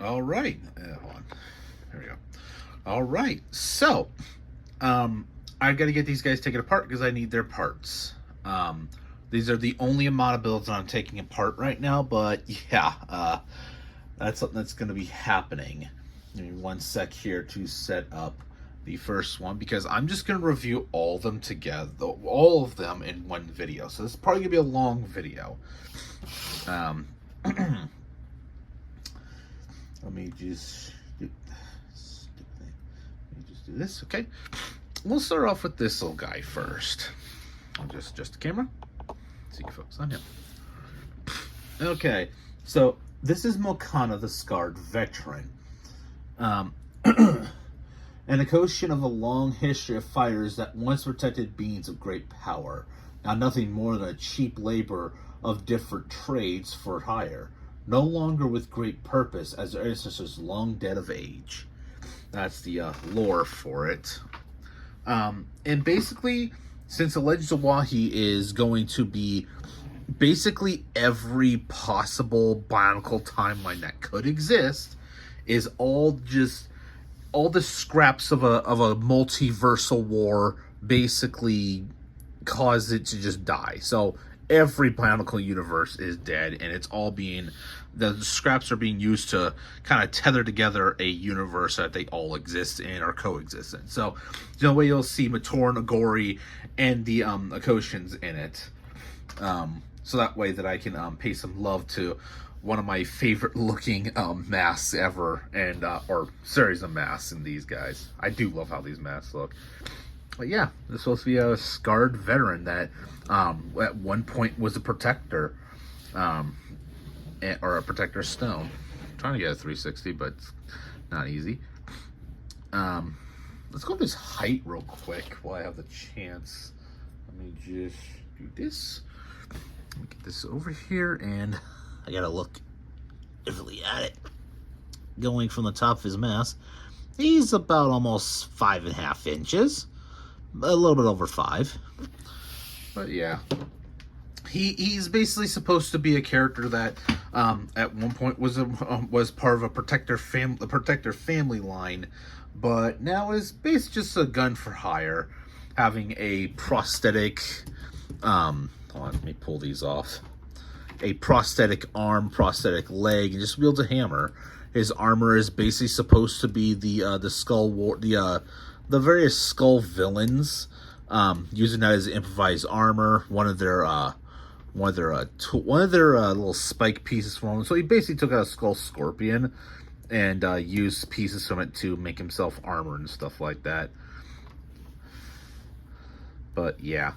All right. Hold on. There we go. All right. So, I've got to get these guys taken apart because I need their parts. These are the only amount of builds that I'm taking apart right now, but yeah, that's something that's going to be happening. Give me one sec here to set up the first one because I'm just going to review all of them together, all of them in one video. So this is probably going to be a long video. Let me just do this. Okay, we'll start off with this little guy first. I'll just the camera so you can focus on him. Okay, so this is Moana, the scarred veteran. An ocean of a long history of fighters that once protected beings of great power. Now nothing more than a cheap labor of different trades for hire. No longer with great purpose, as their ancestors long dead of age. That's the lore for it. And basically, since the Legends of Wahi is going to be basically every possible bionicle timeline that could exist, is all the scraps of a multiversal war basically caused it to just die. So every bionicle universe is dead, and it's all being, the scraps are being used to kind of tether together a universe that they all exist in or coexist in. So the way you'll see Mator and Agori and the Akoshians in it. So that way that I can pay some love to one of my favorite looking masks ever, and or series of masks in these guys. I do love how these masks look. But yeah, this is supposed to be a scarred veteran that at one point was a protector, or a protector stone. I'm trying to get a 360, but it's not easy. Let's go with his height real quick while I have the chance. Let me just do this. Let me get this over here, and I gotta look carefully at it. Going from the top of his mask, he's about almost 5.5 inches. A little bit over 5. But yeah. He's basically supposed to be a character that at one point was part of a protector family line, but now is basically just a gun for hire, having a prosthetic hold on, let me pull these off. A prosthetic arm, prosthetic leg, and just wields a hammer. His armor is basically supposed to be the skull war, the various skull villains, using that as improvised armor. One of their little spike pieces from him. So he basically took out a skull scorpion and used pieces from it to make himself armor and stuff like that. But yeah.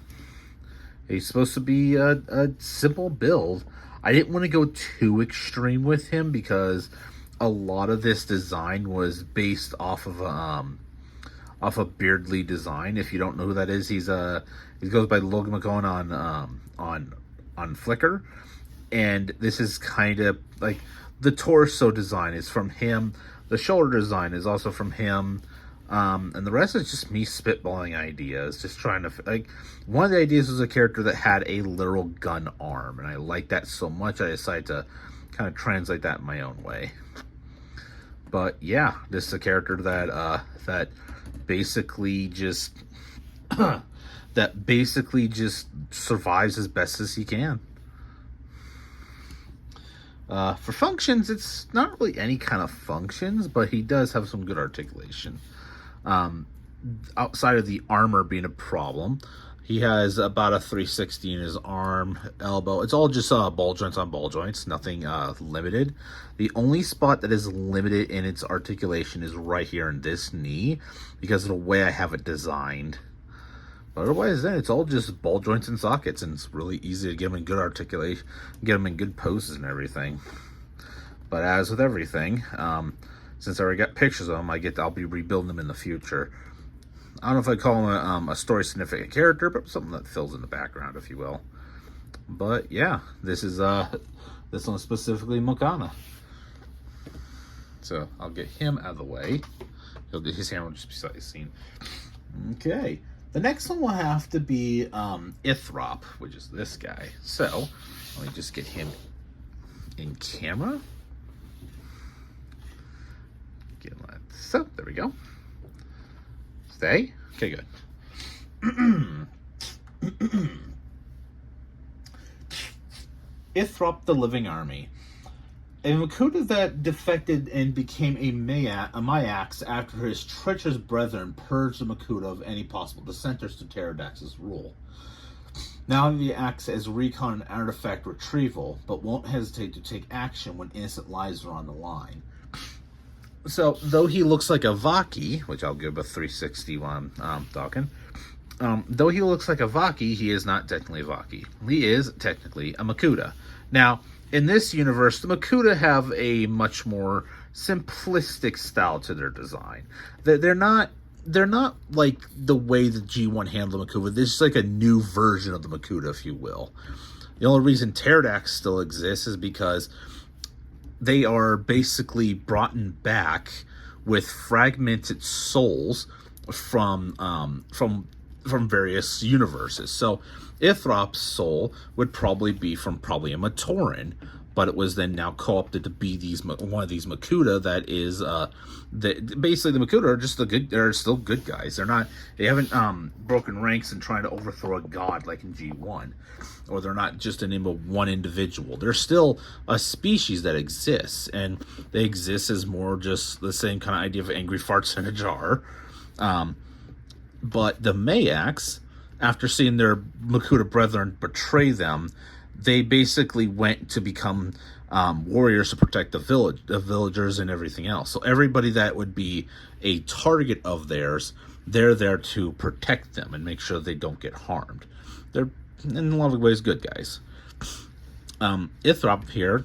He's supposed to be a simple build. I didn't want to go too extreme with him because a lot of this design was based off of a Beardly design. If you don't know who that is, he goes by Logan McGowan on Flickr, and this is kind of like the torso design is from him. The shoulder design is also from him. And the rest is just me spitballing ideas, just trying to, like, one of the ideas was a character that had a literal gun arm, and I liked that so much I decided to kind of translate that in my own way. But yeah, this is a character that that basically just survives as best as he can. For functions, it's not really any kind of functions, but he does have some good articulation. Outside of the armor being a problem, he has about a 360 in his arm, elbow. It's all just ball joints on ball joints, nothing limited. The only spot that is limited in its articulation is right here in this knee because of the way I have it designed. But otherwise, then it's all just ball joints and sockets, and it's really easy to get them in good articulation, get them in good poses and everything. But as with everything, since I already got pictures of them, I'll be rebuilding them in the future. I don't know if I'd call him a story significant character, but something that fills in the background, if you will. But yeah, this is this one specifically Moana. So I'll get him out of the way. His hammer will just be slightly seen. Okay, the next one will have to be Ithrop, which is this guy. So let me just get him in camera. So, there we go. Stay. Okay, good. Ithrop the Living Army. A Makuta that defected and became a Myax after his treacherous brethren purged the Makuta of any possible dissenters to Pterodax's rule. Now he acts as recon and artifact retrieval, but won't hesitate to take action when innocent lives are on the line. So, though he looks like a Vaki, which I'll give a 360 while I'm talking, though he looks like a Vaki, he is not technically a Vaki. He is technically a Makuta. Now, in this universe, the Makuta have a much more simplistic style to their design. They're not like the way the G1 handled Makuta. This is like a new version of the Makuta, if you will. The only reason Pterodax still exists is because they are basically brought back with fragmented souls from various universes. So Ithrop's soul would probably be from a Matoran, but it was then now co-opted to be one of these Makuta that is basically the Makuta are just they're still good guys. They haven't broken ranks and trying to overthrow a god like in G1, or they're not just a name of one individual. They're still a species that exists, and they exist as more just the same kind of idea of angry farts in a jar. But the Myax, after seeing their Makuta brethren betray them, they basically went to become warriors to protect the villagers and everything else. So everybody that would be a target of theirs, they're there to protect them and make sure they don't get harmed. They're, in a lot of ways, good guys. Ithrop here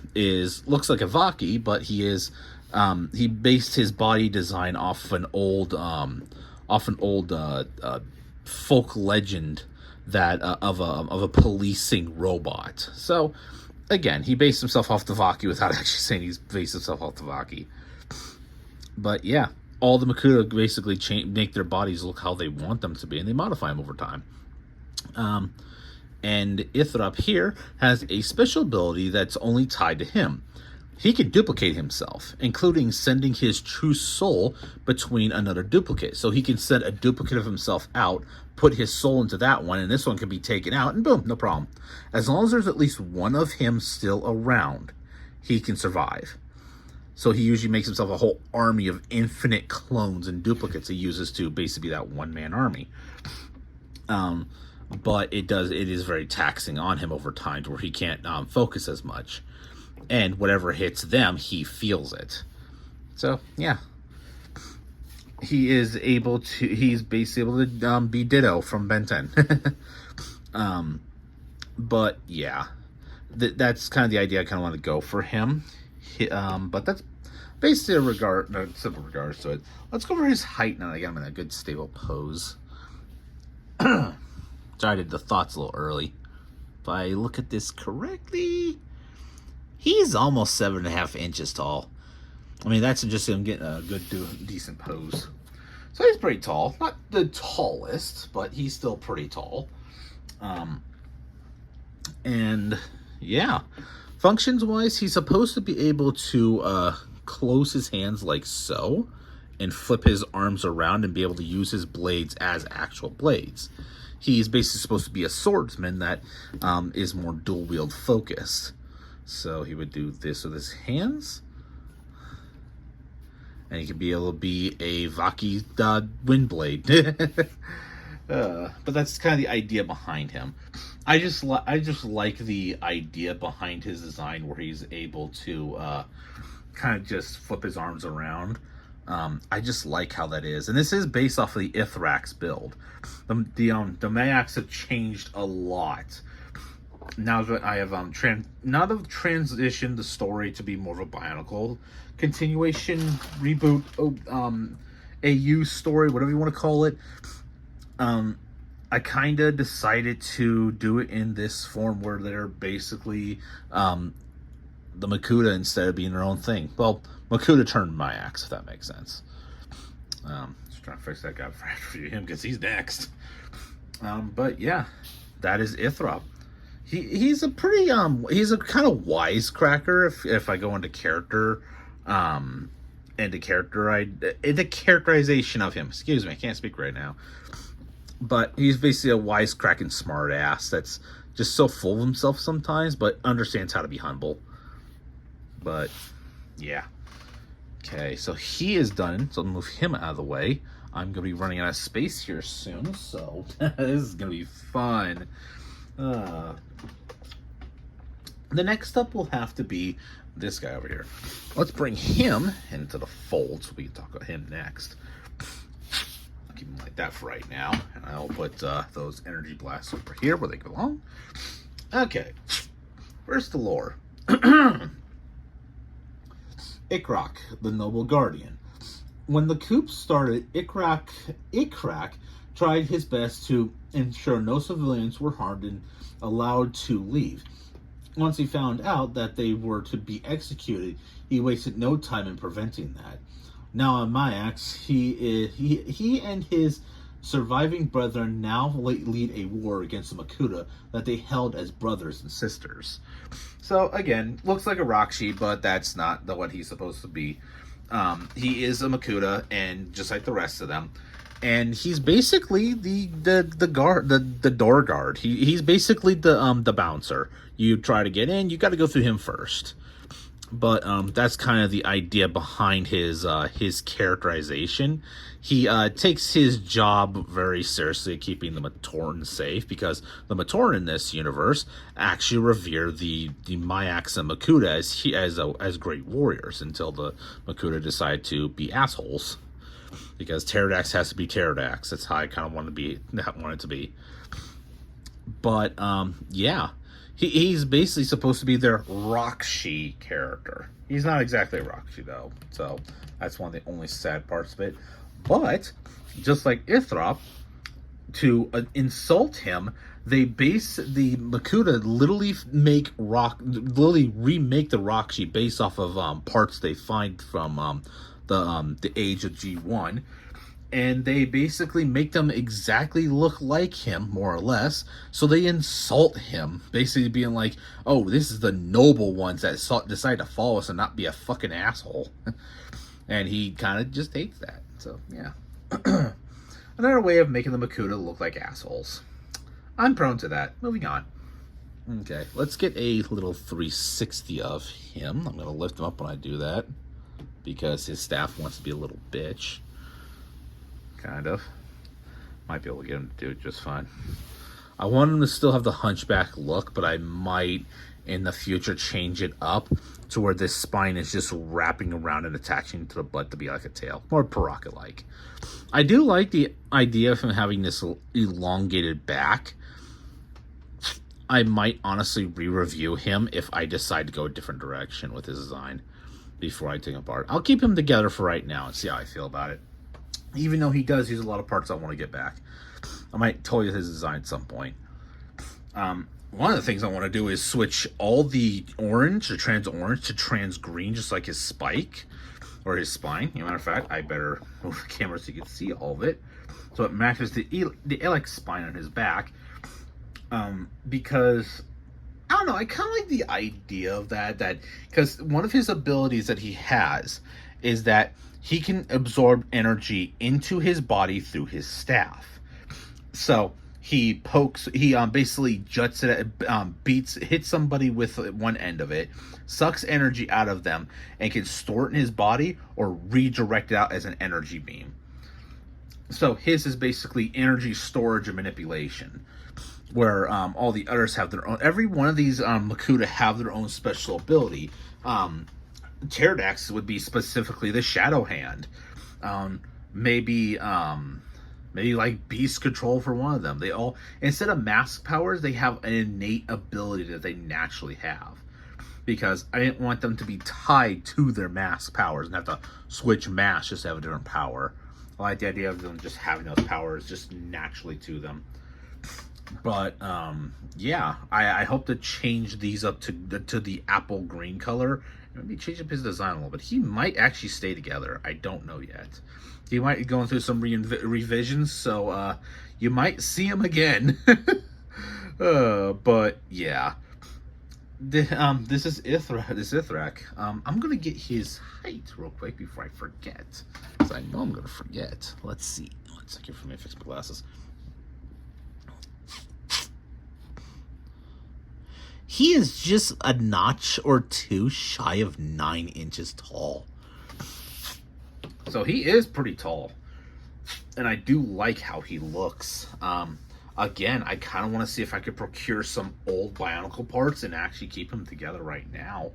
looks like a Vaki, but he based his body design off an old folk legend that of a policing robot. So again, he based himself off the Vaki without actually saying he's based himself off the Vaki. But yeah, all the Makuta basically make their bodies look how they want them to be, and they modify them over time. And Ithrop here has a special ability that's only tied to him. He can duplicate himself, including sending his true soul between another duplicate. So he can send a duplicate of himself out, put his soul into that one, and this one can be taken out, and boom, no problem. As long as there's at least one of him still around, he can survive. So he usually makes himself a whole army of infinite clones and duplicates he uses to basically be that one-man army. But it is very taxing on him over time to where he can't focus as much. And whatever hits them, he feels it. So, yeah. He's basically able to be Ditto from Ben 10. But, yeah. That's kind of the idea I kind of want to go for him. But that's basically simple regards to it. Let's go over his height now. I got him in a good stable pose. Sorry, I did the thoughts a little early. If I look at this correctly, he's almost 7.5 inches tall. I mean, that's just him getting a good, decent pose. So he's pretty tall. Not the tallest, but he's still pretty tall. And, yeah. Functions-wise, he's supposed to be able to close his hands like so and flip his arms around and be able to use his blades as actual blades. He's basically supposed to be a swordsman that is more dual-wield focused. So he would do this with his hands. And he could be able to be a Vaki Windblade. But that's kind of the idea behind him. I just like the idea behind his design where he's able to kind of just flip his arms around. I just like how that is. And this is based off of the Ithrax build. The Myax have changed a lot. Now that I have transitioned the story to be more of a Bionicle continuation, reboot, AU story, whatever you want to call it. I kind of decided to do it in this form where they're basically the Makuta instead of being their own thing. Well, Makuta turned Myax, if that makes sense. Just trying to fix that guy for him because he's next. But yeah, that is Ithrop. He's a pretty he's a kind of wisecracker if I go into character and the characterization of him. Excuse me, I can't speak right now. But he's basically a wisecracking smart ass that's just so full of himself sometimes, but understands how to be humble. But yeah. Okay, so he is done. So I'll move him out of the way. I'm going to be running out of space here soon, so this is going to be fun. The next up will have to be this guy over here. Let's bring him into the fold so we can talk about him next. I'll keep him like that for right now. And I'll put those energy blasts over here where they belong. Okay, first the lore. Ikrak, the noble guardian. When the coup started, Ikrak tried his best to ensure no civilians were harmed and allowed to leave. Once he found out that they were to be executed, he wasted no time in preventing that. Now on Mayax, he and his surviving brethren now lead a war against the Makuta that they held as brothers and sisters. So again, looks like a Rakshi, but that's not what he's supposed to be. He is a Makuta, and just like the rest of them, and he's basically the guard, the door guard. He's basically the bouncer. You try to get in, you got to go through him first. But that's kind of the idea behind his characterization. He takes his job very seriously, keeping the Matoran safe, because the Matoran in this universe actually revere the Mayaks and Makuta as great warriors until the Makuta decide to be assholes. Because Pterodax has to be Pterodax. That's how I kind of want it to be. But yeah. He's basically supposed to be their Rakshi character. He's not exactly a Rakshi, though. So, that's one of the only sad parts of it. But, just like Ithrop, to insult him, the Makuta literally remake the Rakshi based off of parts they find from the age of G1. And they basically make them exactly look like him, more or less. So they insult him, basically being like, oh, this is the noble ones that decide to follow us and not be a fucking asshole. And he kind of just hates that. So, yeah. Another way of making the Makuta look like assholes. I'm prone to that. Moving on. Okay, let's get a little 360 of him. I'm going to lift him up when I do that, because his staff wants to be a little bitch. Kind of. Might be able to get him to do it just fine. I want him to still have the hunchback look, but I might, in the future, change it up to where this spine is just wrapping around and attaching to the butt to be like a tail. More Paraka-like. I do like the idea of him having this elongated back. I might honestly re-review him if I decide to go a different direction with his design before I take him apart. I'll keep him together for right now and see how I feel about it. Even though he does use a lot of parts I want to get back. I might tell you his design at some point. One of the things I want to do is switch all the orange, or trans orange, to trans green, just like his spike, or his spine. As a matter of fact, I better move the camera so you can see all of it. So it matches the Elex spine on his back. Because, I don't know, I kind of like the idea of that, because one of his abilities that he has is that he can absorb energy into his body through his staff. So he basically juts it, hits somebody with one end of it, sucks energy out of them, and can store it in his body or redirect it out as an energy beam. So his is basically energy storage and manipulation, where all the others have their own. Every one of these Makuta have their own special ability. Pterodax would be specifically the Shadow Hand. Maybe like Beast Control for one of them. They all, instead of mask powers, they have an innate ability that they naturally have. Because I didn't want them to be tied to their mask powers and have to switch masks just to have a different power. I like the idea of them just having those powers just naturally to them. But yeah, I hope to change these up to the apple green color. Maybe change up his design a little bit. He might actually stay together. I don't know yet. He might be going through some revisions, so you might see him again. But yeah, This is Ithrak. I'm gonna get his height real quick before I forget, because I know I'm gonna forget. Let's see. 1 second for me to fix my glasses. He is just a notch or two shy of 9 inches tall. So he is pretty tall. And I do like how he looks. Again, I kind of want to see if I could procure some old Bionicle parts and actually keep him together right now.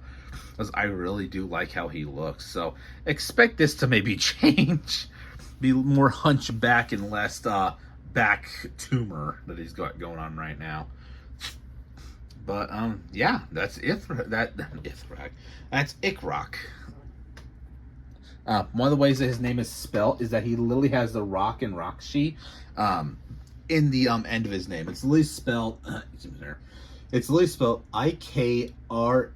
Because I really do like how he looks. So expect this to maybe change. Be more hunchback and less back tumor that he's got going on right now. But yeah, that's Ithrak. That's Ikrak. One of the ways that his name is spelled is that he literally has the rock and Rakshi in the end of his name. It's literally spelled. It's literally spelled Ikrahk.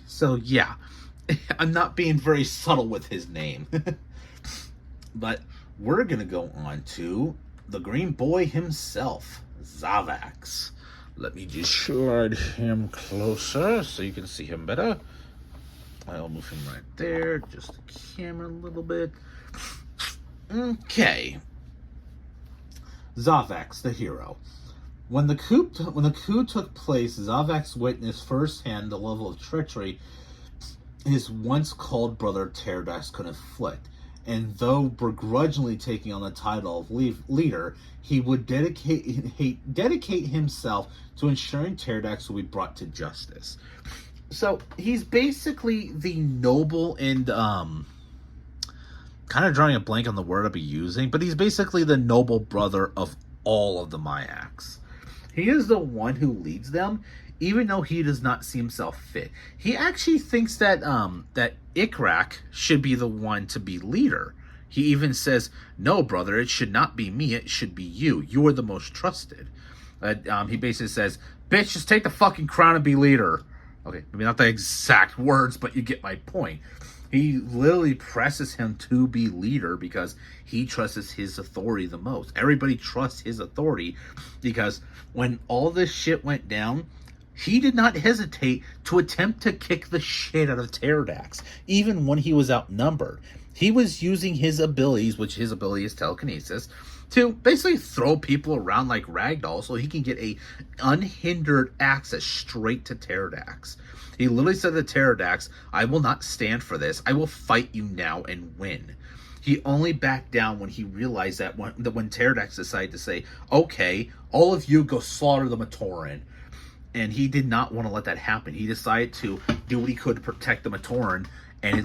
So yeah, I'm not being very subtle with his name. But we're gonna go on to the Green Boy himself, Zavax. Let me just slide him closer so you can see him better. I'll move him right there, just the camera a little bit. Okay. Zavax, the hero. When the coup took place, Zavax witnessed firsthand the level of treachery his once called brother Pterodax could inflict. And though begrudgingly taking on the title of leader, he would dedicate himself to ensuring Pterodax will be brought to justice. So he's basically the noble and kind of drawing a blank on the word I'll be using, but he's basically the noble brother of all of the Mayaks. He is the one who leads them, even though he does not see himself fit. He actually thinks that that Ikrak should be the one to be leader. He even says, "No, brother, it should not be me. It should be you. You are the most trusted." He basically says, "Bitch, just take the fucking crown and be leader." Okay, maybe not the exact words, but you get my point. He literally presses him to be leader because he trusts his authority the most. Everybody trusts his authority because when all this shit went down, he did not hesitate to attempt to kick the shit out of Pterodax, even when he was outnumbered. He was using his abilities, which his ability is telekinesis, to basically throw people around like ragdoll so he can get a unhindered access straight to Pterodax. He literally said to Pterodax, "I will not stand for this. I will fight you now and win." He only backed down when he realized that when Pterodax decided to say, "Okay, all of you go slaughter the Matoran." And he did not want to let that happen. He decided to do what he could to protect the Matoran, and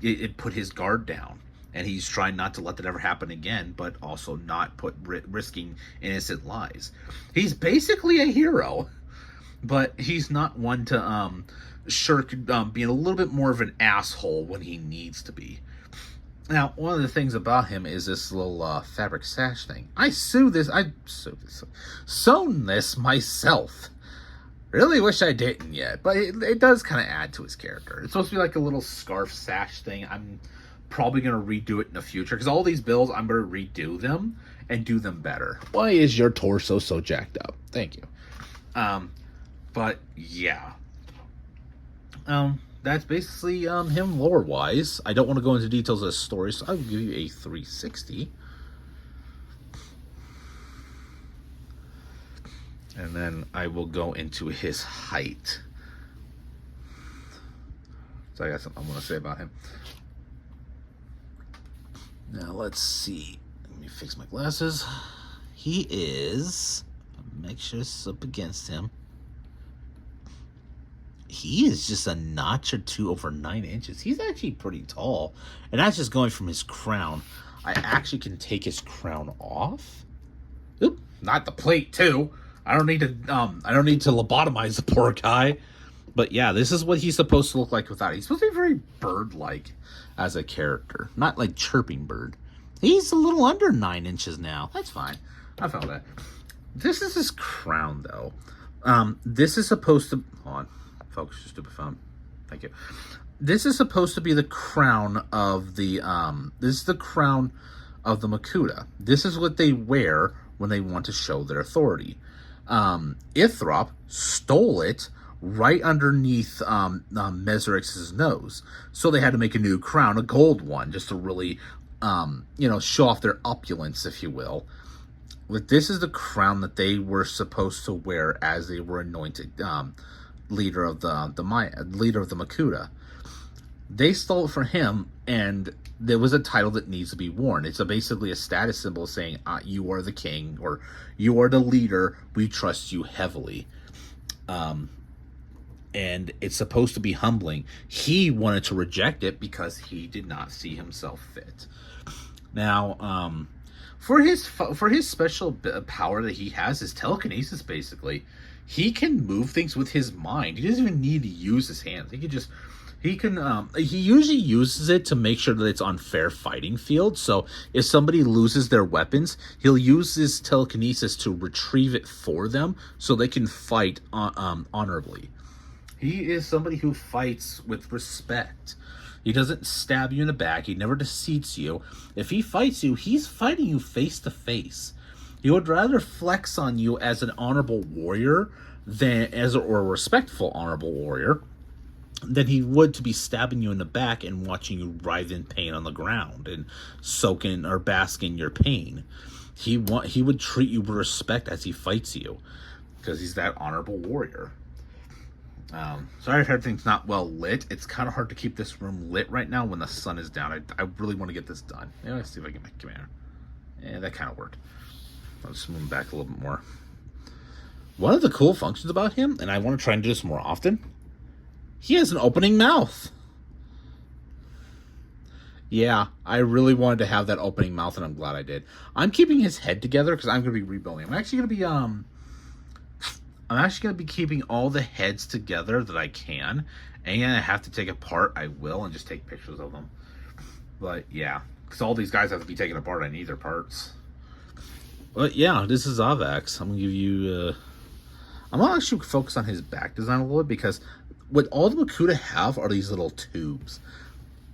it put his guard down. And he's trying not to let that ever happen again, but also not risking innocent lives. He's basically a hero, but he's not one to shirk being a little bit more of an asshole when he needs to be. Now, one of the things about him is this little fabric sash thing. I sewn this myself. Really wish I didn't yet, but it does kind of add to his character. It's supposed to be like a little scarf sash thing. I'm probably going to redo it in the future, because all these builds, I'm going to redo them and do them better. Why is your torso so jacked up? Thank you. But yeah. That's basically him lore-wise. I don't want to go into details of the story, so I'll give you a 360. And then I will go into his height. So I got something I want to say about him. Now let's see. Let me fix my glasses. He is, make sure it's up against him. He is just a notch or two over 9 inches. He's actually pretty tall. And that's just going from his crown. I actually can take his crown off. Oop, not the plate too. I don't need to lobotomize the poor guy. But yeah, this is what he's supposed to look like without it. He's supposed to be very bird-like as a character. Not like chirping bird. He's a little under 9 inches now. That's fine. I found that. This is his crown, though. This is supposed to... Hold on. Focus your stupid phone. Thank you. This is supposed to be the crown of the... This is the crown of the Makuta. This is what they wear when they want to show their authority. Ithrop stole it right underneath Mesrix's nose. So they had to make a new crown, a gold one, just to really, show off their opulence, if you will. But this is the crown that they were supposed to wear as they were anointed leader of the Maya, leader of the Makuta. They stole it from him, and there was a title that needs to be worn. It's basically a status symbol saying, you are the king, or you are the leader, we trust you heavily. And it's supposed to be humbling. He wanted to reject it because he did not see himself fit. Now, for his special power that he has, his telekinesis, basically, he can move things with his mind. He doesn't even need to use his hands. He usually uses it to make sure that it's on fair fighting field. So if somebody loses their weapons, he'll use his telekinesis to retrieve it for them so they can fight honorably. He is somebody who fights with respect. He doesn't stab you in the back. He never deceits you. If he fights you, he's fighting you face to face. He would rather flex on you as an honorable warrior or a respectful honorable warrior than he would to be stabbing you in the back and watching you writhe in pain on the ground and soak in or bask in your pain. He would treat you with respect as he fights you because he's that honorable warrior. Sorry if everything's not well lit. It's kind of hard to keep this room lit right now when the sun is down. I really want to get this done. Let's see if I can come here. Yeah, that kind of worked. I'll just move back a little bit more. One of the cool functions about him, and I want to try and do this more often, he has an opening mouth. Yeah, I really wanted to have that opening mouth, and I'm glad I did. I'm keeping his head together because I'm going to be rebuilding. I'm actually going to be keeping all the heads together that I can. And I have to take apart, I will, and just take pictures of them. But yeah, because all these guys have to be taken apart. I need their parts. But yeah, this is Avax. I'm going to give you... I'm going to actually focus on his back design a little bit because what all the Makuta have are these little tubes.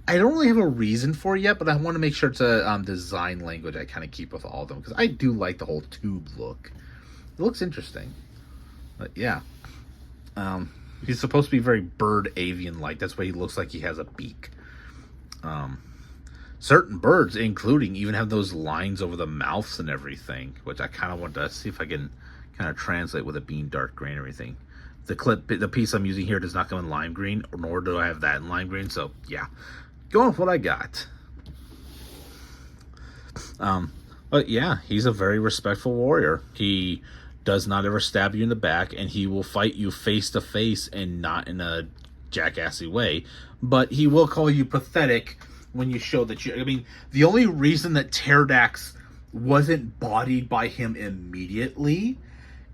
I don't really have a reason for it yet, but I want to make sure it's a design language I kind of keep with all of them because I do like the whole tube look. It looks interesting. But yeah. He's supposed to be very bird avian-like. That's why he looks like he has a beak. Certain birds, including, even have those lines over the mouths and everything, which I kind of want to see if I can kind of translate with it being dark gray and everything. The piece I'm using here does not come in lime green, nor do I have that in lime green, so yeah. Going with what I got. But yeah, he's a very respectful warrior. He does not ever stab you in the back, and he will fight you face to face and not in a jackassy way. But he will call you pathetic when you show that you... I mean, the only reason that Pterodax wasn't bodied by him immediately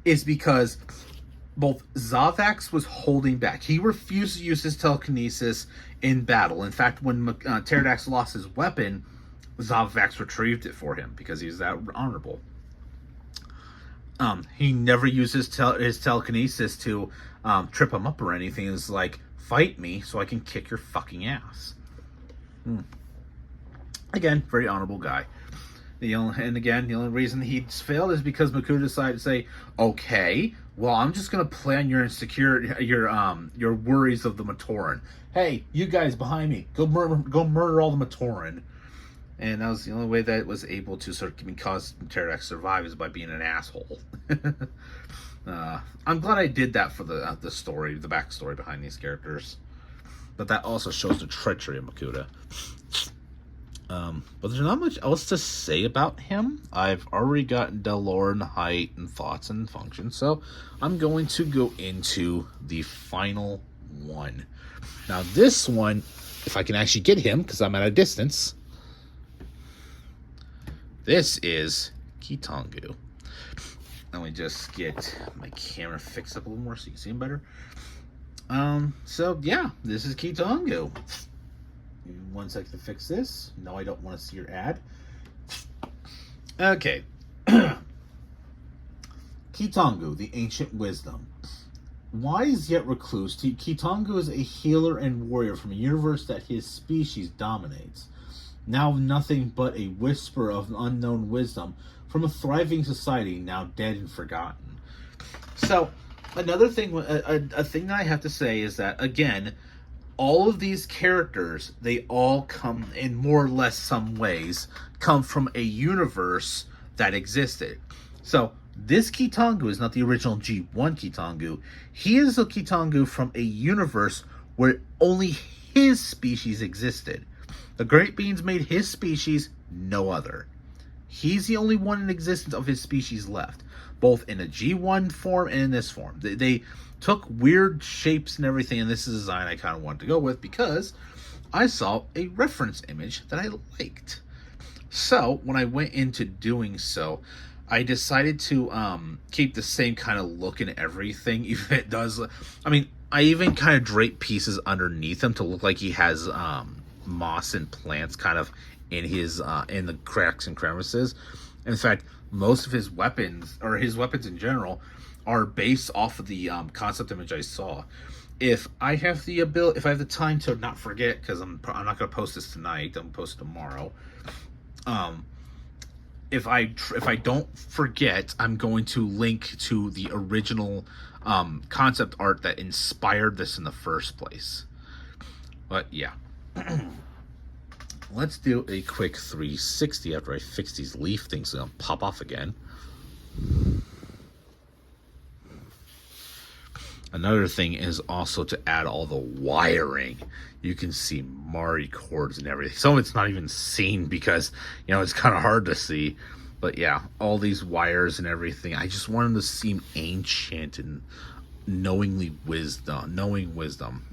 is because both Zavax was holding back. He refused to use his telekinesis in battle. In fact, when Pterodax lost his weapon, Zavax retrieved it for him because he's that honorable. He never used his telekinesis to trip him up or anything. It's like, fight me so I can kick your fucking ass. Again, very honorable guy. The only reason he failed is because Makuta decided to say, okay, well, I'm just going to play on your insecurity, your worries of the Matoran. Hey, you guys behind me, go murder all the Matoran. And that was the only way that it was able to cause Pterodax survive is by being an asshole. I'm glad I did that for the story, the backstory behind these characters. But that also shows the treachery of Makuta. But there's not much else to say about him. I've already gotten lore and height and thoughts and functions, so I'm going to go into the final one. Now this one, if I can actually get him, because I'm at a distance, this is Kangu. Let me just get my camera fixed up a little more so you can see him better. So yeah, this is Kangu. 1 second to fix this. No, I don't want to see your ad. Okay. Kangu, the ancient wisdom. Wise yet recluse, Kangu is a healer and warrior from a universe that his species dominates. Now nothing but a whisper of unknown wisdom from a thriving society now dead and forgotten. So, Another thing, a thing that I have to say is that, again, all of these characters, they all come in more or less some ways, come from a universe that existed. So this Kitangu is not the original G1 Kitangu. He is a Kitangu from a universe where only his species existed. The Great Beings made his species, no other. He's the only one in existence of his species left, both in a G1 form and in this form. They took weird shapes and everything, and this is a design I kind of wanted to go with because I saw a reference image that I liked. So when I went into doing so, I decided to keep the same kind of look and everything, even if it does. I mean, I even kind of drape pieces underneath him to look like he has moss and plants kind of in his in the cracks and crevices. In fact, most of his weapons, or his weapons in general, are based off of the concept image I saw. If I have the ability, if I have the time to not forget, because I'm not going to post this tonight, I'm going to post it tomorrow. If I don't forget, I'm going to link to the original concept art that inspired this in the first place. But yeah. Let's do a quick 360 after I fix these leaf things. They're going to pop off again. Another thing is also to add all the wiring. You can see Mari cords and everything. Some of it's not even seen because, you know, it's kind of hard to see. But yeah, all these wires and everything. I just want them to seem ancient and knowing wisdom.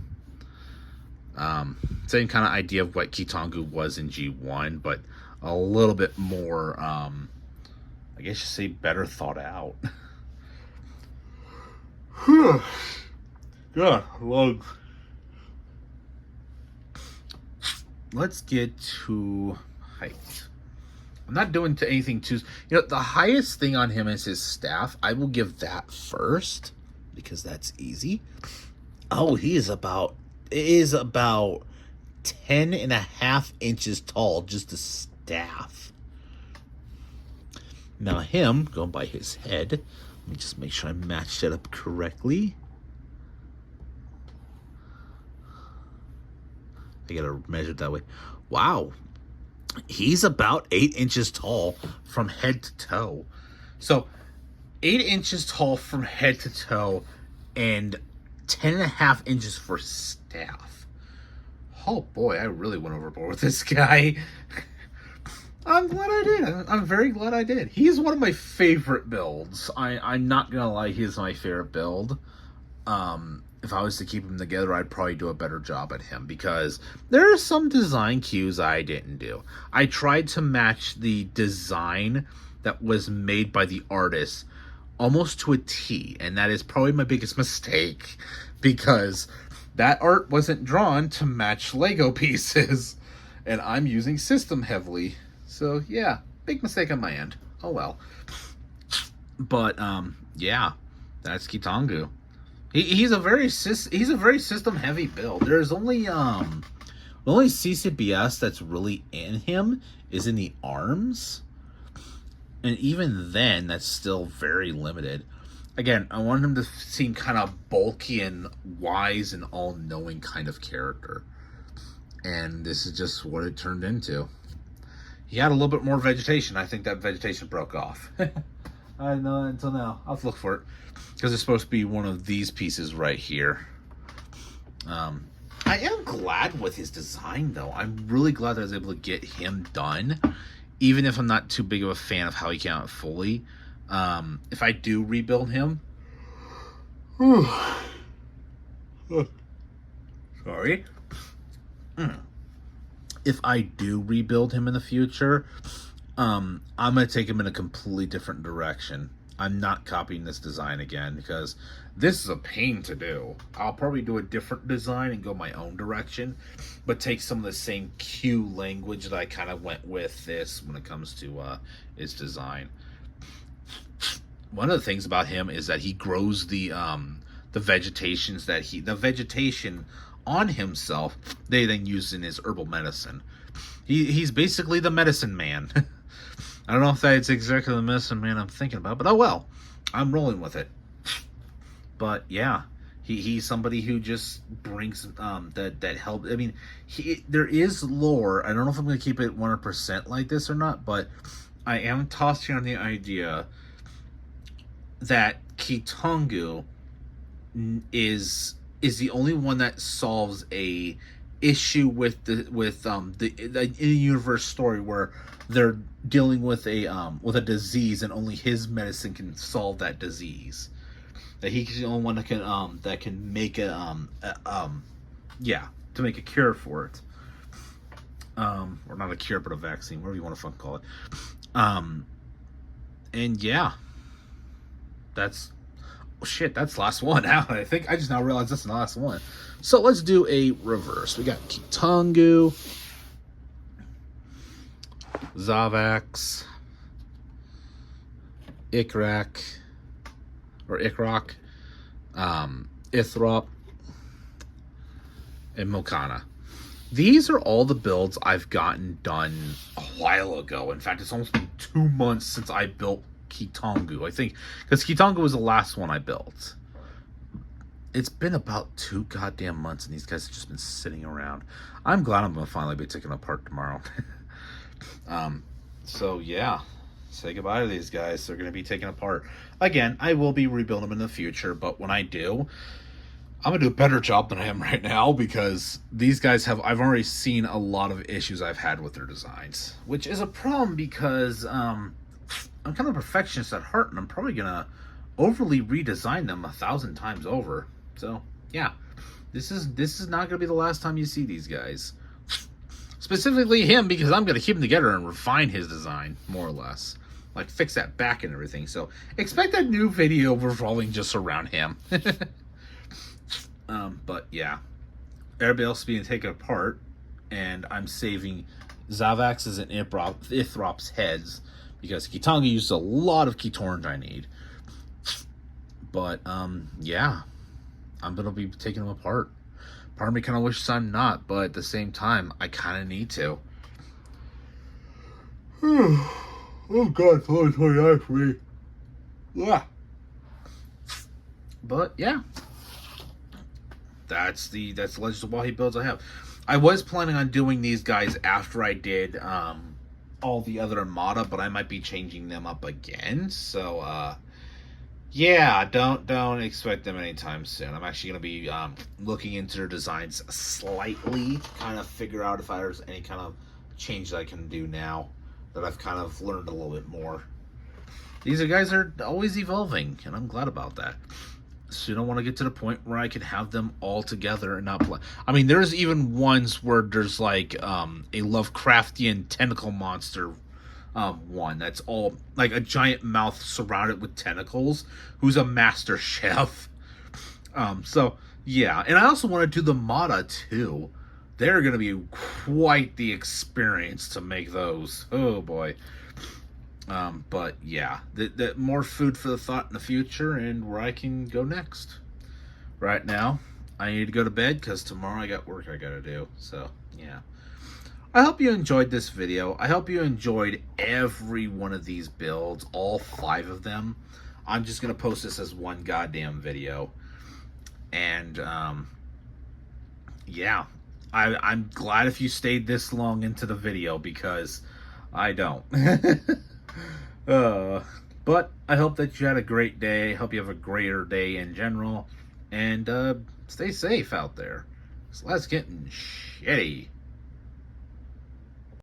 Same kind of idea of what Kitangu was in G1, but a little bit more, I guess you say better thought out. God, lungs. Let's get to height. I'm not doing to anything too... You know, the highest thing on him is his staff. I will give that first, because that's easy. Oh, he is about... It is about 10.5 inches tall, just a staff. Now him, going by his head, let me just make sure I matched it up correctly. I gotta measure it that way. Wow. He's about 8 inches tall from head to toe. So 8 inches tall from head to toe and 10.5 inches for staff. Oh boy, I really went overboard with this guy. I'm glad I did. I'm very glad I did. He's one of my favorite builds. I'm not gonna lie, he's my favorite build. If I was to keep him together, I'd probably do a better job at him because there are some design cues I didn't do. I tried to match the design that was made by the artist almost to a T, and that is probably my biggest mistake because that art wasn't drawn to match Lego pieces, and I'm using system heavily. So yeah, big mistake on my end. Oh well. But yeah, that's Kitangu. He's a very system heavy build. There's only CCBS that's really in him is in the arms, and even then, that's still very limited. Again, I wanted him to seem kind of bulky and wise and all-knowing kind of character, and this is just what it turned into. He had a little bit more vegetation. I think that vegetation broke off. I didn't know that until now. I'll have to look for it. Because it's supposed to be one of these pieces right here. I am glad with his design, though. I'm really glad that I was able to get him done. Even if I'm not too big of a fan of how he came out fully. If I do rebuild him... Sorry. If I do rebuild him in the future... I'm going to take him in a completely different direction. I'm not copying this design again because this is a pain to do. I'll probably do a different design and go my own direction, but take some of the same cue language that I kind of went with this when it comes to his design. One of the things about him is that he grows the vegetation on himself. They then use in his herbal medicine. He's basically the medicine man. I don't know if that's exactly the medicine man I'm thinking about, but oh well. I'm rolling with it. But yeah, he's somebody who just brings that help. I mean, there is lore. I don't know if I'm going to keep it 100% like this or not, but I am tossing on the idea that Kitangu is the only one that solves a issue with the in a universe story where they're dealing with a disease and only his medicine can solve that disease. That he's the only one that can make yeah, to make a cure for it. Or not a cure, but a vaccine, whatever you want to fucking call it. And yeah, that's shit. That's the last one. Now I think I just now realized that's the last one. So let's do a reverse. We got Kitangu, Zavax, Ikrak, Ithrop, and Moana. These are all the builds I've gotten done a while ago. In fact, it's almost been 2 months since I built Kitangu. I think, because Kitangu was the last one I built. It's been about 2 goddamn months, and these guys have just been sitting around. I'm glad I'm going to finally be taking them apart tomorrow. So yeah, say goodbye to these guys. They're going to be taken apart. Again, I will be rebuilding them in the future, but when I do, I'm going to do a better job than I am right now, because these guys I've already seen a lot of issues I've had with their designs, which is a problem because I'm kind of a perfectionist at heart, and I'm probably going to overly redesign them 1,000 times over. So yeah, this is not going to be the last time you see these guys. Specifically him, because I'm going to keep him together and refine his design, more or less. Like, fix that back and everything. So expect a new video revolving just around him. But yeah, everybody else is being taken apart, and I'm saving Zavax's and Ithrop's heads, because Kitangu used a lot of Keytorns I need. But yeah, I'm gonna be taking them apart. Part of me kind of wishes I'm not, but at the same time, I kind of need to. Oh god, it's only 29 for me. Yeah. But yeah, that's the Legends of Wahi builds I have. I was planning on doing these guys after I did all the other Armada, but I might be changing them up again. So yeah, don't expect them anytime soon. I'm actually going to be looking into their designs slightly, kind of figure out if there's any kind of change that I can do now that I've kind of learned a little bit more. These guys are always evolving, and I'm glad about that. So you don't want to get to the point where I can have them all together and not play. I mean, there's even ones where there's like a Lovecraftian tentacle monster one that's all like a giant mouth surrounded with tentacles, who's a master chef. So yeah, and I also want to do the Mata too. They're going to be quite the experience to make those. Oh boy. But yeah, that more food for the thought in the future and where I can go next. Right now, I need to go to bed because tomorrow I got work I got to do. So yeah. I hope you enjoyed this video. I hope you enjoyed every one of these builds, all 5 of them. I'm just going to post this as one goddamn video. And, yeah, I'm glad if you stayed this long into the video, because I don't. But I hope that you had a great day. I hope you have a greater day in general. And stay safe out there. 'Cause life's getting shitty.